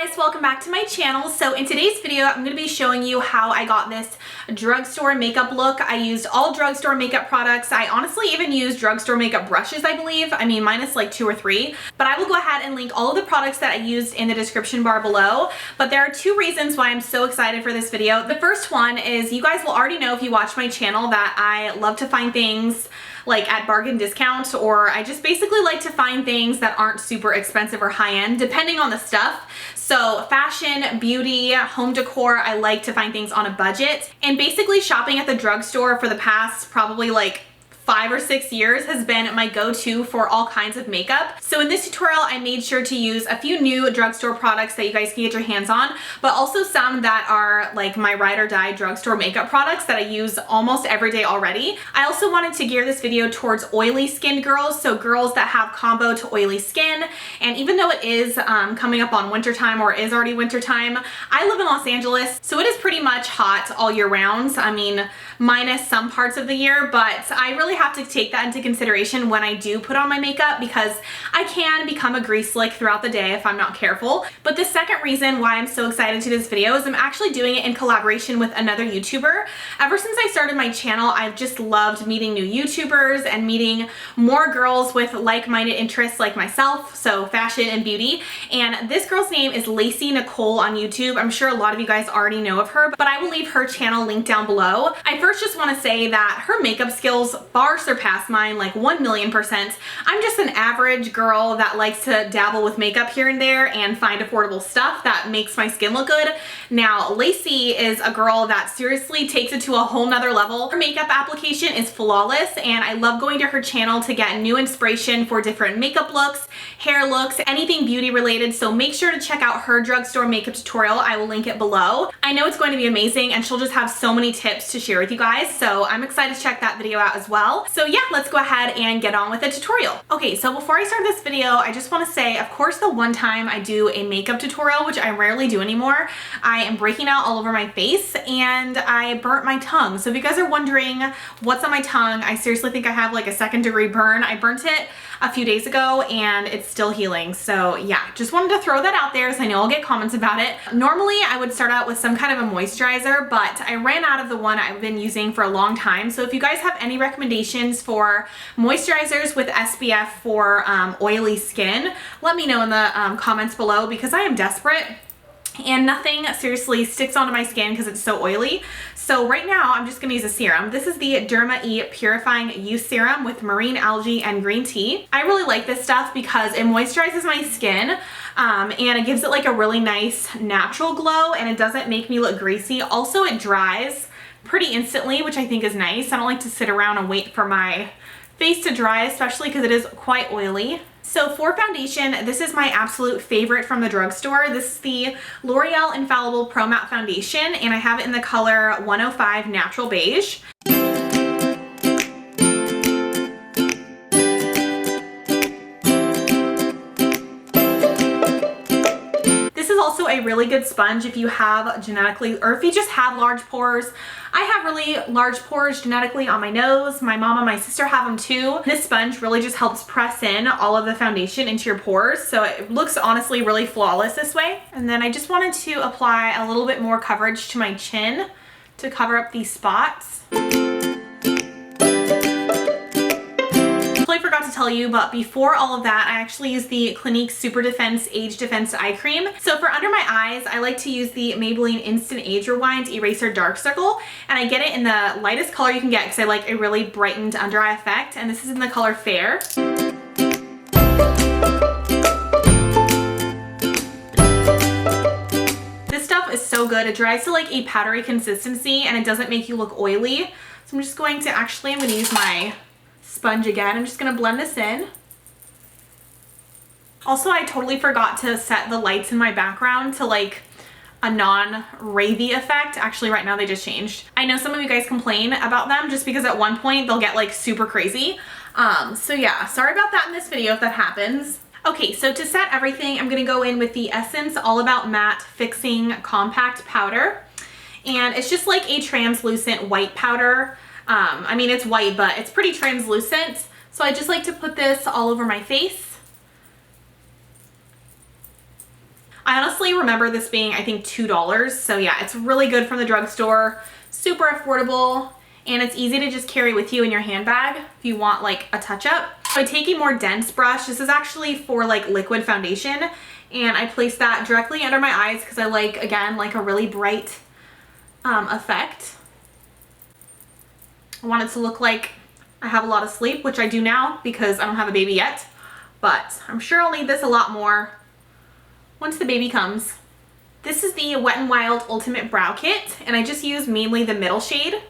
guys, welcome back to my channel. So in today's video, I'm going to be showing you how I got this drugstore makeup look. I used all drugstore makeup products. I honestly even used drugstore makeup brushes, I believe. I mean, minus like 2 or 3, but I will go ahead and link all of the products that I used in the description bar below. But there are 2 reasons why I'm so excited for this video. The first one is you guys will already know if you watch my channel that I love to find things like at bargain discount, or I just basically like to find things that aren't super expensive or high-end depending on the stuff. So fashion, beauty, home decor, I like to find things on a budget. And basically shopping at the drugstore for the past probably like 5 or 6 years has been my go-to for all kinds of makeup. So in this tutorial, I made sure to use a few new drugstore products that you guys can get your hands on, but also some that are like my ride or die drugstore makeup products that I use almost every day already. I also wanted to gear this video towards oily skin girls, so girls that have combo to oily skin. And even though it is coming up on winter time, or is already winter time, I live in Los Angeles, so it is pretty much hot all year round. I mean, minus some parts of the year, but I really have to take that into consideration when I do put on my makeup, because I can become a grease slick throughout the day if I'm not careful. But the second reason why I'm so excited to this video is I'm actually doing it in collaboration with another YouTuber. Ever since I started my channel, I've just loved meeting new YouTubers and meeting more girls with like-minded interests like myself, so fashion and beauty. And this girl's name is Lacey Nicole on YouTube. I'm sure a lot of you guys already know of her, but I will leave her channel linked down below. I first just want to say that her makeup skills far surpass mine, like 1,000,000%. I'm just an average girl that likes to dabble with makeup here and there and find affordable stuff that makes my skin look good. Now, Lacey is a girl that seriously takes it to a whole nother level. Her makeup application is flawless, and I love going to her channel to get new inspiration for different makeup looks, hair looks, anything beauty related. So make sure to check out her drugstore makeup tutorial. I will link it below. I know it's going to be amazing, and she'll just have so many tips to share with you guys. So I'm excited to check that video out as well. So yeah, let's go ahead and get on with the tutorial. Okay, so before I start this video, I just want to say, of course, the one time I do a makeup tutorial, which I rarely do anymore, I am breaking out all over my face and I burnt my tongue. So if you guys are wondering what's on my tongue, I seriously think I have like a 2nd-degree burn. I burnt it a few days ago and it's still healing. So yeah, just wanted to throw that out there as I know I'll get comments about it. Normally I would start out with some kind of a moisturizer, but I ran out of the one I've been using for a long time. So if you guys have any recommendations for moisturizers with SPF for oily skin, let me know in the comments below, because I am desperate and nothing seriously sticks onto my skin because it's so oily. So right now I'm just gonna use a serum. This is the Derma E Purifying Youth Serum with marine algae and green tea. I really like this stuff because it moisturizes my skin and it gives it like a really nice natural glow, and it doesn't make me look greasy. Also, it dries pretty instantly, which I think is nice. I don't like to sit around and wait for my face to dry, especially because it is quite oily. So for foundation, this is my absolute favorite from the drugstore. This is the L'Oreal Infallible Pro Matte Foundation, and I have it in the color 105 Natural Beige. This is also a really good sponge if you have genetically, or if you just have large pores. I have really large pores genetically on my nose. My mom and my sister have them too. This sponge really just helps press in all of the foundation into your pores, so it looks honestly really flawless this way. And then I just wanted to apply a little bit more coverage to my chin to cover up these spots. I forgot to tell you, but before all of that, I actually use the Clinique Super Defense Age Defense Eye Cream. So for under my eyes, I like to use the Maybelline Instant Age Rewind Eraser Dark Circle, and I get it in the lightest color you can get because I like a really brightened under eye effect, and this is in the color Fair. This stuff is so good. It dries to like a powdery consistency and it doesn't make you look oily. So I'm just going to I'm going to use my sponge again. I'm just going to blend this in. Also, I totally forgot to set the lights in my background to like a non-ravey effect. Actually, right now they just changed. I know some of you guys complain about them just because at one point they'll get like super crazy. So yeah, sorry about that in this video if that happens. Okay, so to set everything, I'm going to go in with the Essence All About Matte Fixing Compact Powder. And it's just like a translucent white powder. I mean, it's white, but it's pretty translucent. So I just like to put this all over my face. I honestly remember this being, I think, $2. So yeah, it's really good from the drugstore, super affordable, and it's easy to just carry with you in your handbag if you want like a touch up. So I take a more dense brush. This is actually for like liquid foundation, and I place that directly under my eyes because I like, again, like a really bright effect. I want it to look like I have a lot of sleep, which I do now because I don't have a baby yet, but I'm sure I'll need this a lot more once the baby comes. This is the Wet n Wild Ultimate Brow Kit, and I just use mainly the middle shade.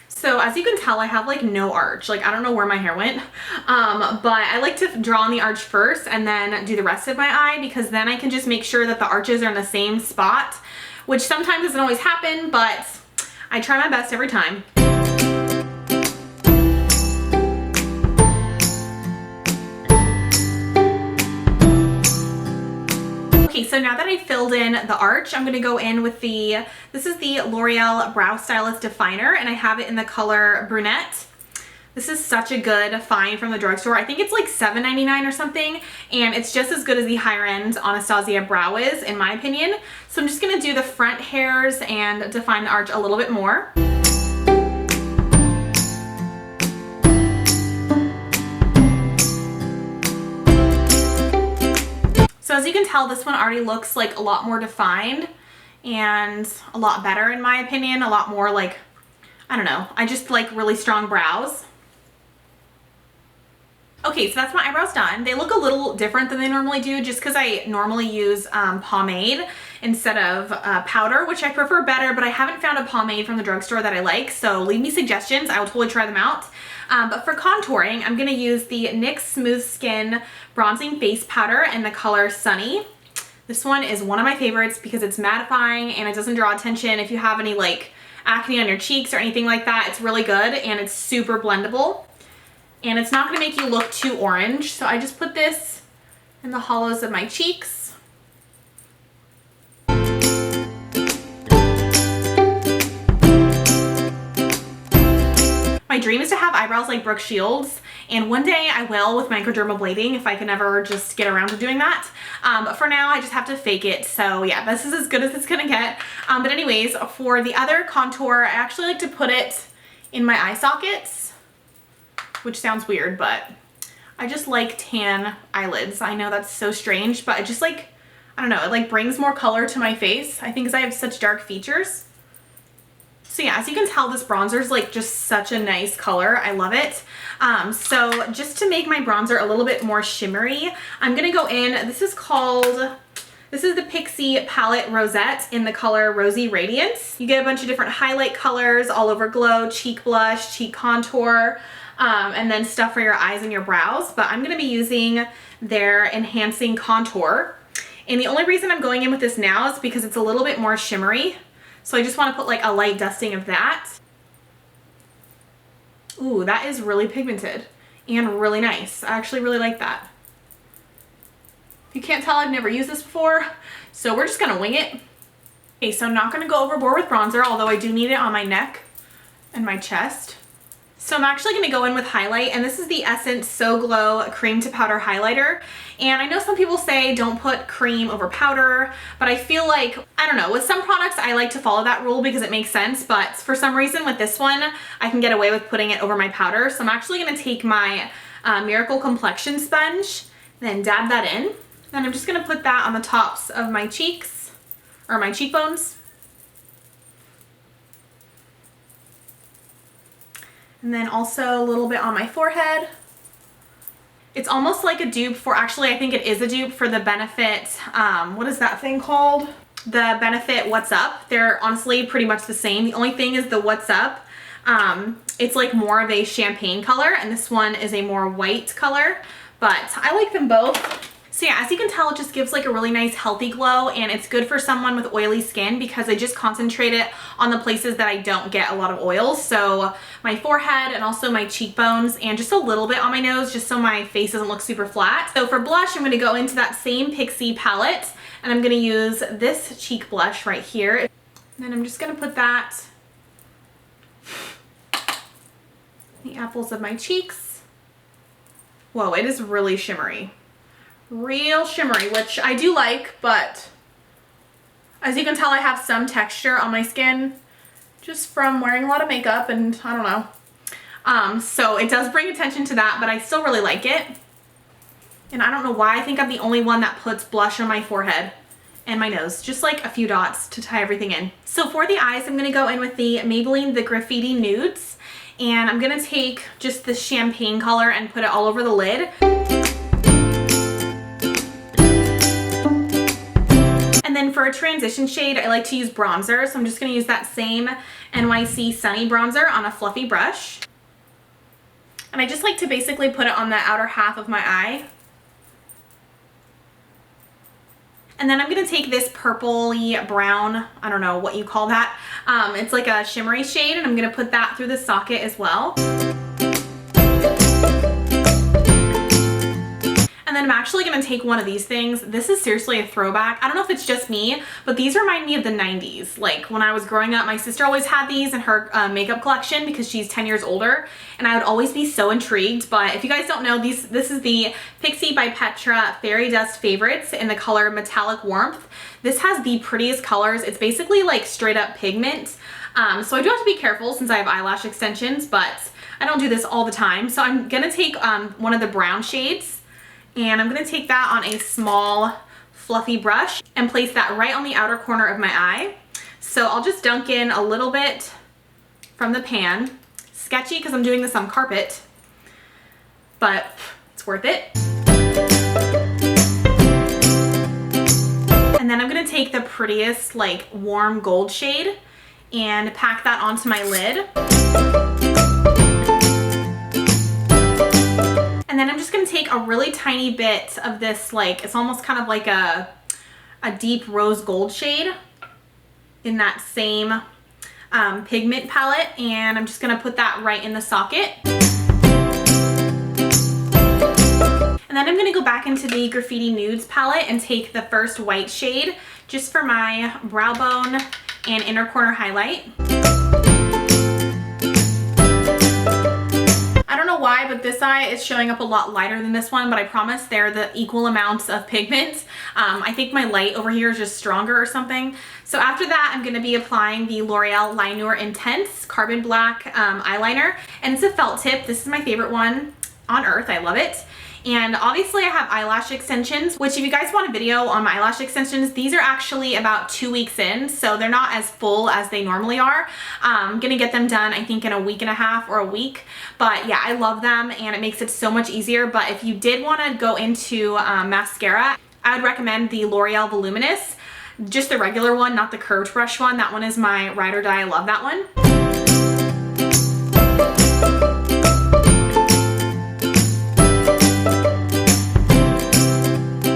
So as you can tell, I have like no arch. Like, I don't know where my hair went, but I like to draw on the arch first and then do the rest of my eye, because then I can just make sure that the arches are in the same spot, which sometimes doesn't always happen, but I try my best every time. Okay, so now that I filled in the arch, I'm gonna go in with this is the L'Oreal Brow Stylist Definer, and I have it in the color Brunette. This is such a good find from the drugstore. I think it's like $7.99 or something, and it's just as good as the higher end Anastasia brow is, in my opinion. So I'm just gonna do the front hairs and define the arch a little bit more. So as you can tell, this one already looks like a lot more defined and a lot better in my opinion, a lot more like, I don't know, I just like really strong brows. Okay, so that's my eyebrows done. They look a little different than they normally do just because I normally use pomade instead of powder, which I prefer better, but I haven't found a pomade from the drugstore that I like, so leave me suggestions. I will totally try them out. But for contouring, I'm gonna use the NYX Smooth Skin Bronzing Face Powder in the color Sunny. This one is one of my favorites because it's mattifying and it doesn't draw attention. If you have any like acne on your cheeks or anything like that, it's really good and it's super blendable. And it's not gonna make you look too orange. So I just put this in the hollows of my cheeks. My dream is to have eyebrows like Brooke Shields, and one day I will with microdermabrasion if I can ever just get around to doing that. But for now, I just have to fake it. So yeah, this is as good as it's gonna get. But anyways, for the other contour, I actually like to put it in my eye sockets, which sounds weird, but I just like tan eyelids. I know that's so strange, but I just like, I don't know, it like brings more color to my face. I think because I have such dark features. So yeah, as you can tell, this bronzer is like just such a nice color. I love it. So just to make my bronzer a little bit more shimmery, I'm gonna go in, this is the Pixie Palette Rosette in the color Rosy Radiance. You get a bunch of different highlight colors, all over glow, cheek blush, cheek contour, and then stuff for your eyes and your brows. But I'm gonna be using their Enhancing Contour. And the only reason I'm going in with this now is because it's a little bit more shimmery. So I just want to put like a light dusting of that. Ooh, that is really pigmented and really nice. I actually really like that. If you can't tell, I've never used this before, so we're just gonna wing it. Okay, so I'm not gonna go overboard with bronzer, although I do need it on my neck and my chest. So I'm actually gonna go in with highlight, and this is the Essence So Glow Cream to Powder Highlighter. And I know some people say don't put cream over powder, but I feel like, I don't know, with some products I like to follow that rule because it makes sense, but for some reason with this one, I can get away with putting it over my powder. So I'm actually gonna take my Miracle Complexion Sponge, then dab that in. Then I'm just gonna put that on the tops of my cheeks, or my cheekbones. And then also a little bit on my forehead. It's almost like a dupe for, actually I think it is a dupe for the Benefit, what is that thing called? The Benefit What's Up. They're honestly pretty much the same. The only thing is the What's Up, it's like more of a champagne color, and this one is a more white color, but I like them both. So yeah, as you can tell, it just gives like a really nice healthy glow, and it's good for someone with oily skin because I just concentrate it on the places that I don't get a lot of oil. So my forehead and also my cheekbones, and just a little bit on my nose just so my face doesn't look super flat. So for blush, I'm gonna go into that same Pixie palette, and I'm gonna use this cheek blush right here. And then I'm just gonna put that the apples of my cheeks. Whoa, it is really shimmery. real shimmery, which I do like, but as you can tell, I have some texture on my skin just from wearing a lot of makeup, and I don't know. So it does bring attention to that, but I still really like it. And I don't know why, I think I'm the only one that puts blush on my forehead and my nose, just like a few dots to tie everything in. So for the eyes, I'm gonna go in with the Maybelline The Graffiti Nudes, and I'm gonna take just the champagne color and put it all over the lid. And then for a transition shade, I like to use bronzer, so I'm just gonna use that same NYC Sunny bronzer on a fluffy brush. And I just like to basically put it on the outer half of my eye. And then I'm gonna take this purpley brown, I don't know what you call that. It's like a shimmery shade, and I'm gonna put that through the socket as well. And then I'm actually gonna take one of these things. This is seriously a throwback. I don't know if it's just me, but these remind me of the 90s. Like when I was growing up, my sister always had these in her makeup collection because she's 10 years older, and I would always be so intrigued. But if you guys don't know, this is the Pixi by Petra Fairy Dust Favorites in the color Metallic Warmth. This has the prettiest colors. It's basically like straight up pigment. So I do have to be careful since I have eyelash extensions, but I don't do this all the time. So I'm gonna take one of the brown shades, and I'm gonna take that on a small fluffy brush and place that right on the outer corner of my eye. So I'll just dunk in a little bit from the pan. Sketchy because I'm doing this on carpet, but it's worth it. And then I'm gonna take the prettiest like warm gold shade and pack that onto my lid. And then I'm just gonna take a really tiny bit of this, like, it's almost kind of like a deep rose gold shade in that same pigment palette, and I'm just gonna put that right in the socket. And then I'm gonna go back into the Graffiti Nudes palette and take the first white shade just for my brow bone and inner corner highlight. I don't know why, but this eye is showing up a lot lighter than this one, but I promise they're the equal amounts of pigment. I think my light over here is just stronger or something. So after that, I'm gonna be applying the L'Oreal Lineur Intense Carbon Black eyeliner, and it's a felt tip. This is my favorite one on earth, I love it. And obviously I have eyelash extensions, which if you guys want a video on my eyelash extensions, these are actually about 2 weeks in, so they're not as full as they normally are. I'm gonna get them done, I think, in a week and a half or a week. But yeah, I love them and it makes it so much easier. But if you did wanna go into mascara, I would recommend the L'Oreal Voluminous, just the regular one, not the curved brush one. That one is my ride or die, I love that one.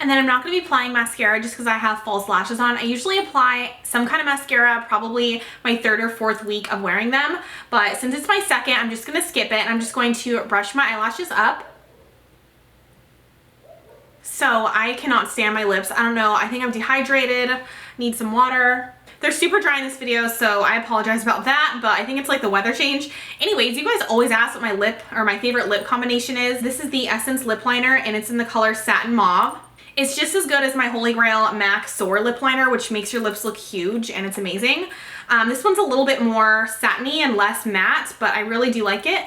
And then I'm not going to be applying mascara just because I have false lashes on. I usually apply some kind of mascara probably my 3rd or 4th week of wearing them, but since it's my 2nd, I'm just going to skip it, and I'm just going to brush my eyelashes up. So I cannot stand my lips. I don't know, I think I'm dehydrated, need some water. They're super dry in this video, so I apologize about that, but I think it's like the weather change. Anyways, you guys always ask what my lip or my favorite lip combination is. This is the Essence lip liner, and it's in the color Satin Mauve. It's just as good as my Holy Grail MAC Soar lip liner, which makes your lips look huge, and it's amazing. This one's a little bit more satiny and less matte, but I really do like it.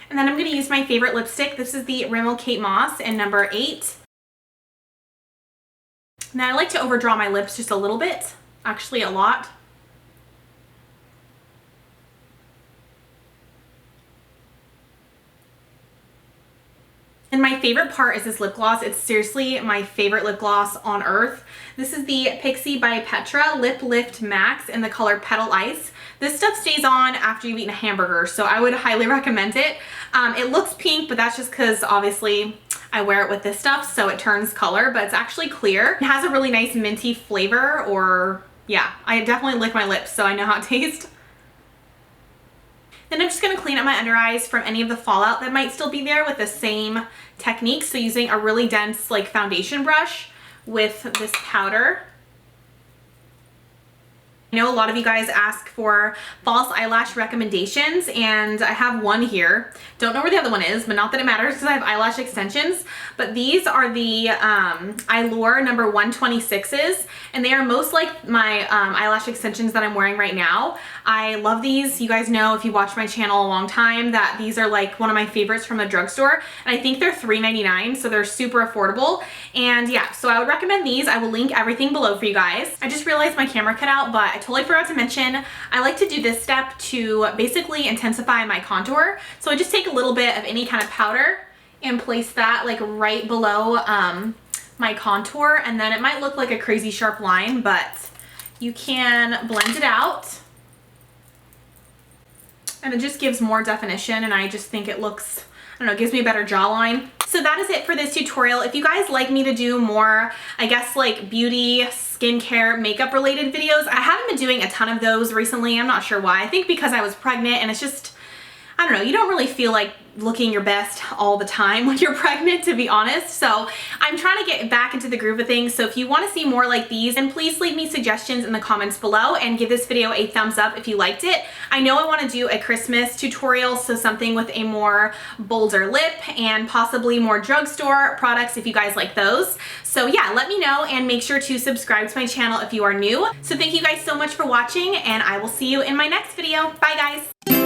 And then I'm going to use my favorite lipstick. This is the Rimmel Kate Moss in number 8. Now I like to overdraw my lips just a little bit, actually a lot. And my favorite part is this lip gloss. It's seriously my favorite lip gloss on earth. This is the Pixi by Petra Lip Lift Max in the color Petal Ice. This stuff stays on after you've eaten a hamburger, so I would highly recommend it. It looks pink, but that's just because obviously I wear it with this stuff, so it turns color, but it's actually clear. It has a really nice minty flavor, or yeah, I definitely lick my lips, so I know how it tastes. Then I'm just going to clean up my under eyes from any of the fallout that might still be there with the same technique. So using a really dense like foundation brush with this powder. I know a lot of you guys ask for false eyelash recommendations, and I have one here. Don't know where the other one is, but not that it matters because I have eyelash extensions. But these are the Eylure number 126s, and they are most like my eyelash extensions that I'm wearing right now. I love these. You guys know if you watch my channel a long time that these are like one of my favorites from the drugstore, and I think they're $3.99, so they're super affordable. And yeah, so I would recommend these. I will link everything below for you guys. I just realized my camera cut out, but I totally forgot to mention, I like to do this step to basically intensify my contour. So I just take a little bit of any kind of powder and place that like right below my contour, and then it might look like a crazy sharp line, but you can blend it out and it just gives more definition, and I just think it looks, I don't know, it gives me a better jawline. So that is it for this tutorial. If you guys like me to do more, I guess like beauty, skincare, makeup related videos, I haven't been doing a ton of those recently. I'm not sure why. I think because I was pregnant, and it's just, I don't know, you don't really feel like looking your best all the time when you're pregnant, to be honest. So I'm trying to get back into the groove of things. So if you want to see more like these, then please leave me suggestions in the comments below and give this video a thumbs up if you liked it. I know I want to do a Christmas tutorial, so something with a more bolder lip and possibly more drugstore products if you guys like those. So yeah, let me know, and make sure to subscribe to my channel if you are new. So thank you guys so much for watching, and I will see you in my next video. Bye guys.